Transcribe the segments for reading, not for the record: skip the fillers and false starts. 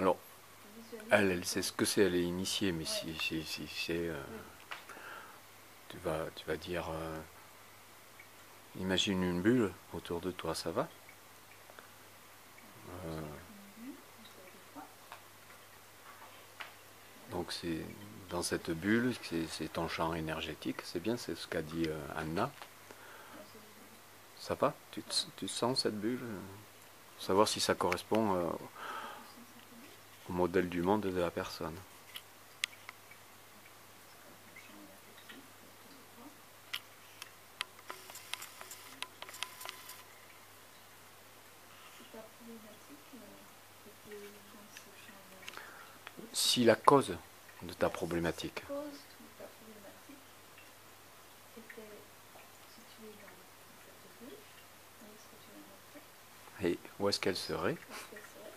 Alors, visualise un elle peu. sait ce que c'est, elle est initiée, mais si c'est... Oui. tu vas dire... imagine une bulle autour de toi, ça va? Alors, Euh, comme ça, je crois. donc c'est dans cette bulle, c'est ton champ énergétique, c'est bien, c'est ce qu'a dit Anna. Ouais, c'est visuel. Ça va? Tu sens cette bulle? Savoir si ça correspond Est-ce que tu sens cette bulle? au modèle du monde de la personne. C'est comme ton champ énergétique autour de toi. Si ta problématique était dans ce champ énergétique, Si la cause de ta bah, si cette problématique, cause de ta problématique était située dans cette bulle, avec ce que tu viens de montrer, et où est-ce qu'elle serait? où est-ce qu'elle serait?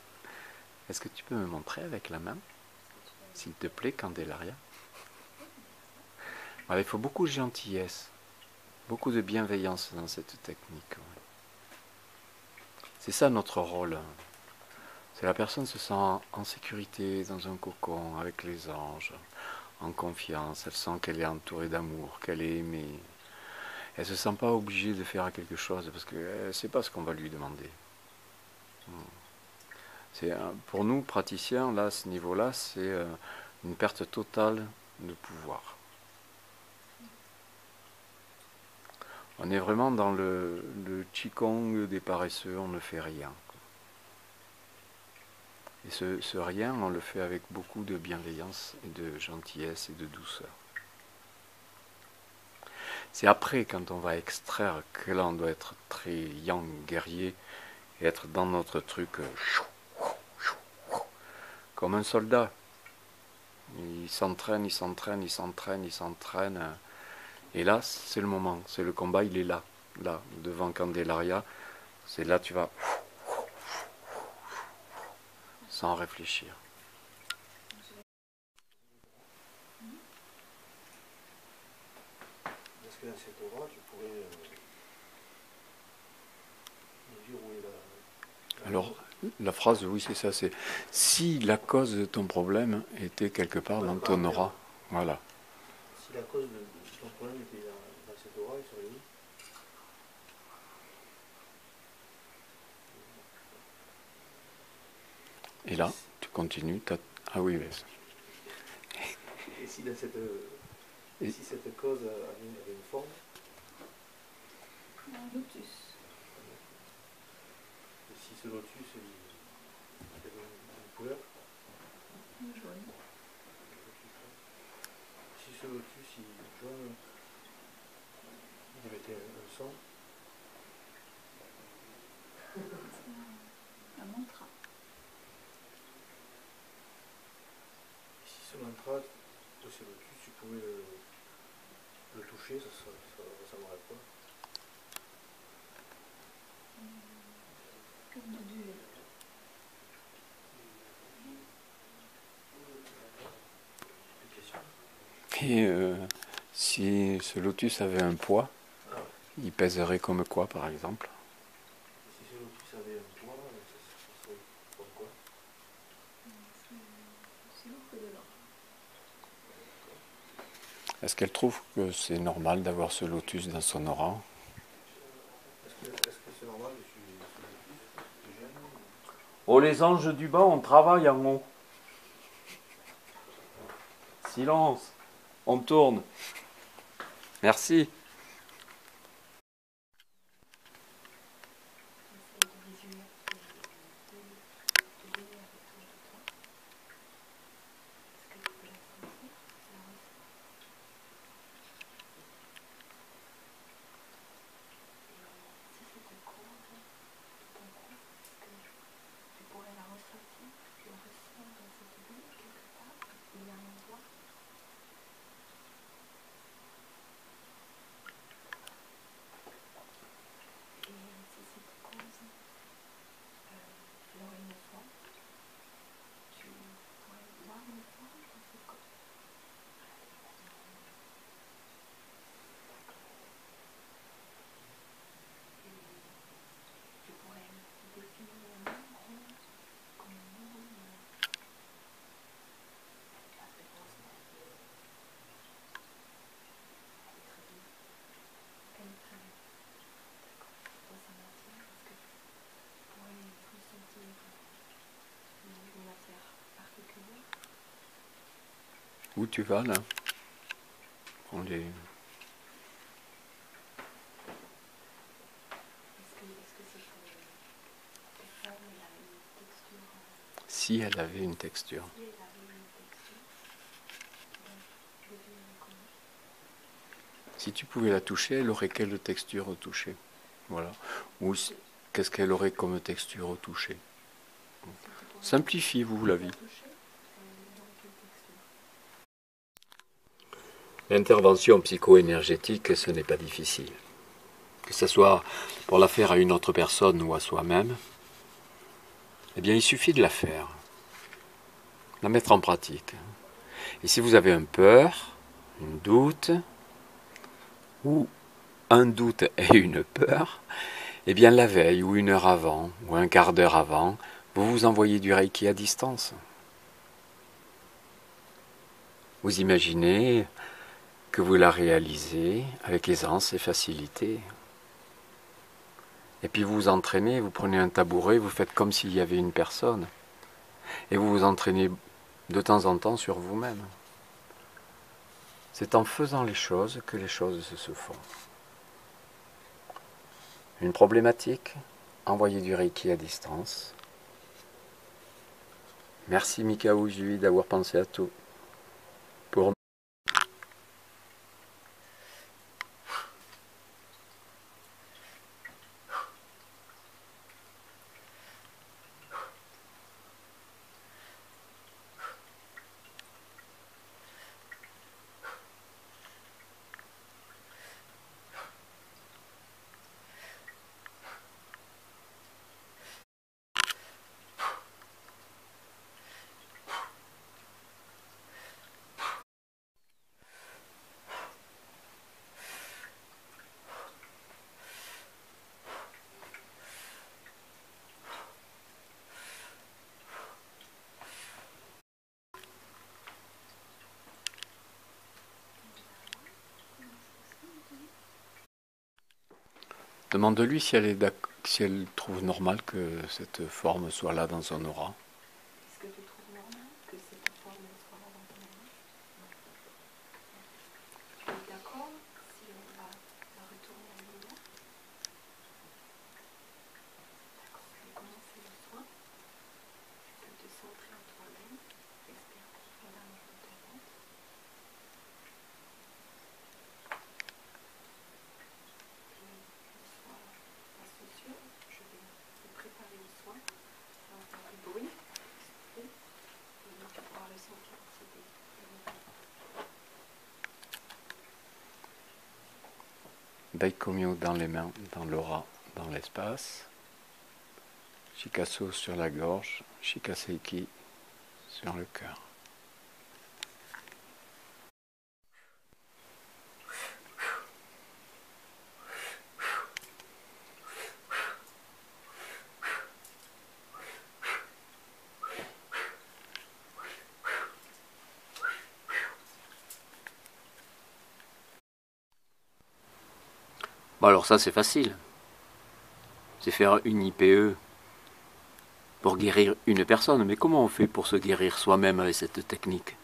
Est-ce que tu peux me montrer avec la main, Est-ce que tu peux me s'il te montrer? plaît, Candelaria? Oui, Candelaria. Voilà, il faut beaucoup de gentillesse, beaucoup de bienveillance dans cette technique. Ouais. C'est ça notre rôle. C'est la personne se sent en sécurité dans un cocon avec les anges, en confiance. Elle sent qu'elle est entourée d'amour, qu'elle est aimée. Elle ne se sent pas obligée de faire quelque chose parce qu'elle ne sait pas ce qu'on va lui demander. C'est, pour nous, praticiens, là, à ce niveau-là, c'est une perte totale de pouvoir. On est vraiment dans le qigong des paresseux, on ne fait rien. Et ce rien, on le fait avec beaucoup de bienveillance et de gentillesse et de douceur. C'est après, quand on va extraire, que là, on doit être très yang, guerrier, et être dans notre truc, comme un soldat. Il s'entraîne, il s'entraîne, il s'entraîne, il s'entraîne. Et là, c'est le moment, c'est le combat, il est là, là, devant Candelaria. C'est là, tu vas, sans réfléchir. Mhm. Est-ce que dans cette aura, tu pourrais nous dire où est la Alors, cause? la phrase, oui, c'est ça, c'est si la cause de ton problème était quelque part Ouais, dans pas en ton termes. aura, voilà. Si la cause de ton problème était dans cette aura, il serait où? Et Et là, tu continues, ah oui, mais et si, dans cette, et et, si cette cause avait une forme, Un lotus. et si ce lotus avait une couleur, Un jaune. si ce lotus jaune, il avait un son, C'est un mantra. et si ce mantra de ce lotus, tu pouvais le toucher, ça ressemblerait à quoi? Comme du duvet. Une question. et, si ce lotus avait un poids, Ah ouais. il pèserait comme quoi, par exemple? Et si ce lotus avait un poids, ça serait comme quoi? C'est aussi lourd que de l'or. Est-ce qu'elle trouve que c'est normal d'avoir ce lotus dans son aura? Est-ce que c'est normal que ce lotus te gêne? Oh, les anges du bas, on travaille en haut. Silence, on tourne. Merci. Essaye de visualiser autour de toi. Est-ce que tu peux la sentir? La ressentir? Si c'était court, de ton cou, est-ce que tu pourrais la ressentir? Tu la ressens dans cette bulle quelque part? Il y a un endroit? Où tu vas là? On les... Est-ce que cette femme, elle a une texture Si elle avait une texture. si elle avait une texture, je le verrais comment? Si tu pouvais la toucher, elle aurait quelle texture au toucher? Voilà. Ou qu'est-ce qu'elle aurait comme texture au toucher? Si tu pourrais Simplifiez-vous la vie. la toucher, elle aurait quelle texture? L'intervention psycho-énergétique, ce n'est pas difficile. Que ce soit pour la faire à une autre personne ou à soi-même, eh bien il suffit de la faire, la mettre en pratique. Et si vous avez un peur, un doute, ou un doute et une peur, eh bien la veille ou une heure avant, ou un quart d'heure avant, vous vous envoyez du Reiki à distance. Vous imaginez que vous la réalisez avec aisance et facilité. Et puis vous vous entraînez, vous prenez un tabouret, vous faites comme s'il y avait une personne. Et vous vous entraînez de temps en temps sur vous-même. C'est en faisant les choses que les choses se font. Une problématique, envoyer du Reiki à distance. Merci Mikao Jui d'avoir pensé à tout. Pour demande-lui si si elle trouve normal que cette forme soit là dans son aura. Est-ce que tu trouves normal que cette forme soit là dans ton aura? Tu es d'accord si on va la retourner à l'univers? D'accord, je vais commencer le soin. Tu peux te centrer en toi-même, respirer profondément dans ton ventre. Puis le soin passe sur, je vais te préparer au soin. Ça va faire du bruit. Et tu pourras le sentir s'aider. Daikomyo dans les mains, dans l'aura, dans l'espace. Shikaso sur la gorge, Shikaseiki sur le cœur. Bon alors ça c'est facile. C'est faire une IPE pour guérir une personne. Mais comment on fait pour se guérir soi-même avec cette technique?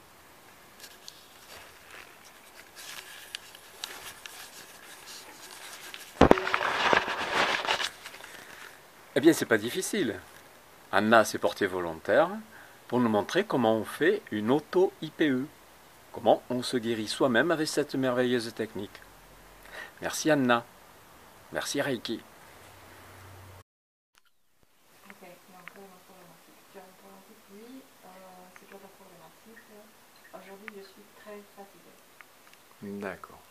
Eh bien c'est pas difficile. Anna s'est portée volontaire pour nous montrer comment on fait une auto-IPE. Comment on se guérit soi-même avec cette merveilleuse technique. Merci Anna. Merci Reiki. Ok, donc là, ma problématique. Tu as une problématique, oui, c'est quoi ta problématique? Aujourd'hui, je suis très fatiguée. D'accord.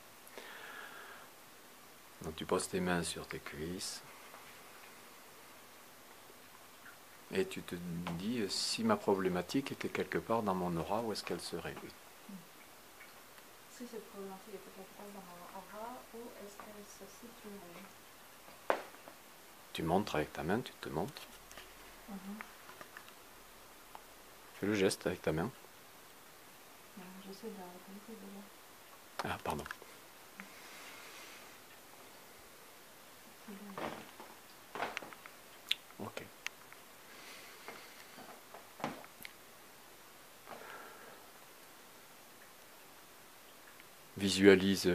Donc tu poses tes mains sur tes cuisses. Et tu te dis, si ma problématique était quelque part dans mon aura, où est-ce qu'elle serait? Si cette problématique était quelque part dans mon aura, où est-ce qu'elle se situerait? Tu montres avec ta main, tu te montres. Fais le geste avec ta main. J'essaie de la localiser déjà. Ah, pardon. Ok. Visualise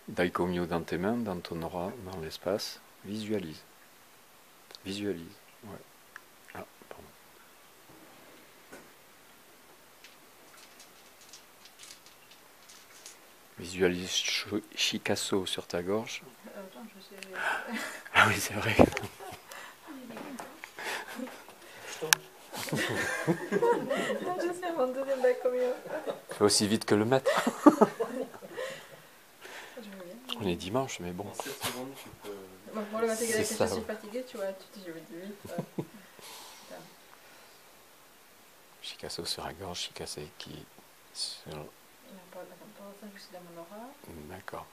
Daikomyo dans tes mains, dans ton aura, dans l'espace. Visualise. Visualise. Ouais. Ah, pardon. Visualise Shikaso sur ta gorge. Attends, je sais. Ah oui, c'est vrai. Je sais mon deuxième bac combien. Fais aussi vite que le maître. Je veux bien. On est dimanche, mais bon. En 7 secondes, tu peux... Bon, pour le matin que C'est je ça, suis ouais. fatiguée, tu vois, tu te dis, je vais dire vite. Putain. Shikaso sur la gorge, Shikaseki sur... Pour l'instant, je suis dans mon aura. D'accord.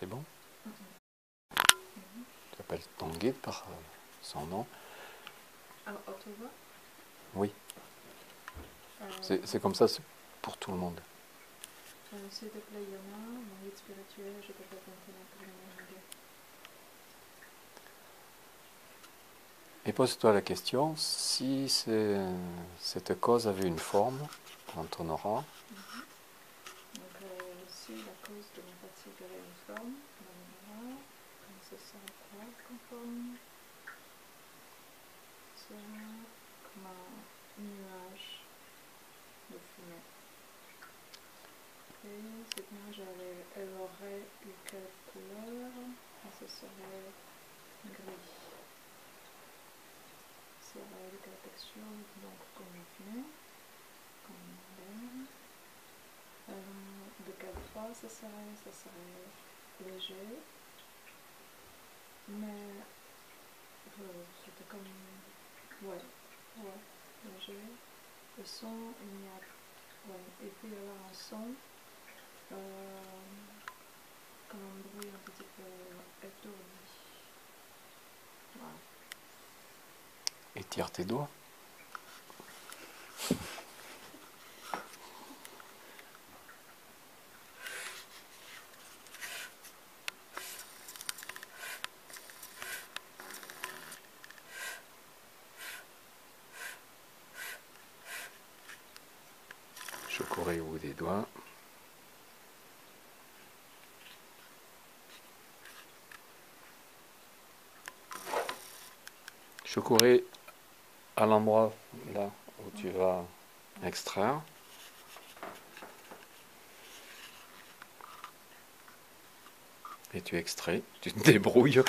C'est bon? Tu appelles ton guide par son nom? Alors, Ortova, Oui. C'est comme ça, c'est pour tout le monde. s'il te plaît, Yona, mon guide spirituel, je t'appelle maintenant pour le nom de Dieu. Et pose-toi la question, si cette cause avait une forme dans ton aura, Donc, si la cause de ma fatigue avait une forme dans mon aura, comme ce serait quoi comme forme? Ce serait comme un nuage de fumée. Et cette nuage, elle aurait eu quelle couleur? Ce serait gris. Ça aurait eu quelle texture? Donc, comme une fumée, comme une laine. De quelle fois ça serait léger, mais c'était comme, ouais, léger. Le son, il y a, ouais, et puis il y a un son, comme un bruit un petit peu étourdi. Voilà. étire tes doigts. Chocoré au bout des doigts. Chocoré à l'endroit là où tu vas extraire. Et tu extrais, tu te débrouilles.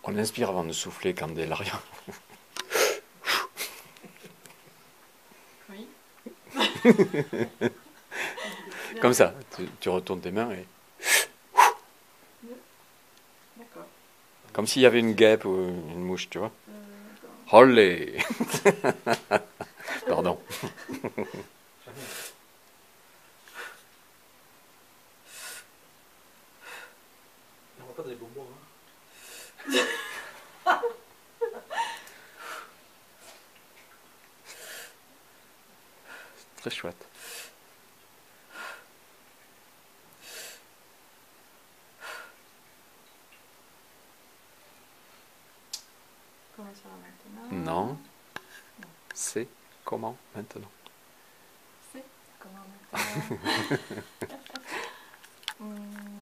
On inspire avant de souffler, Candelaria. Oui. Comme ça, tu retournes tes mains et... D'accord. Comme s'il y avait une guêpe ou une mouche, tu vois. Attends. Olé. Pardon. On va pas dans les bonbons, hein. Très chouette. Comment ça va maintenant? Non. C'est comment maintenant? C'est comment maintenant?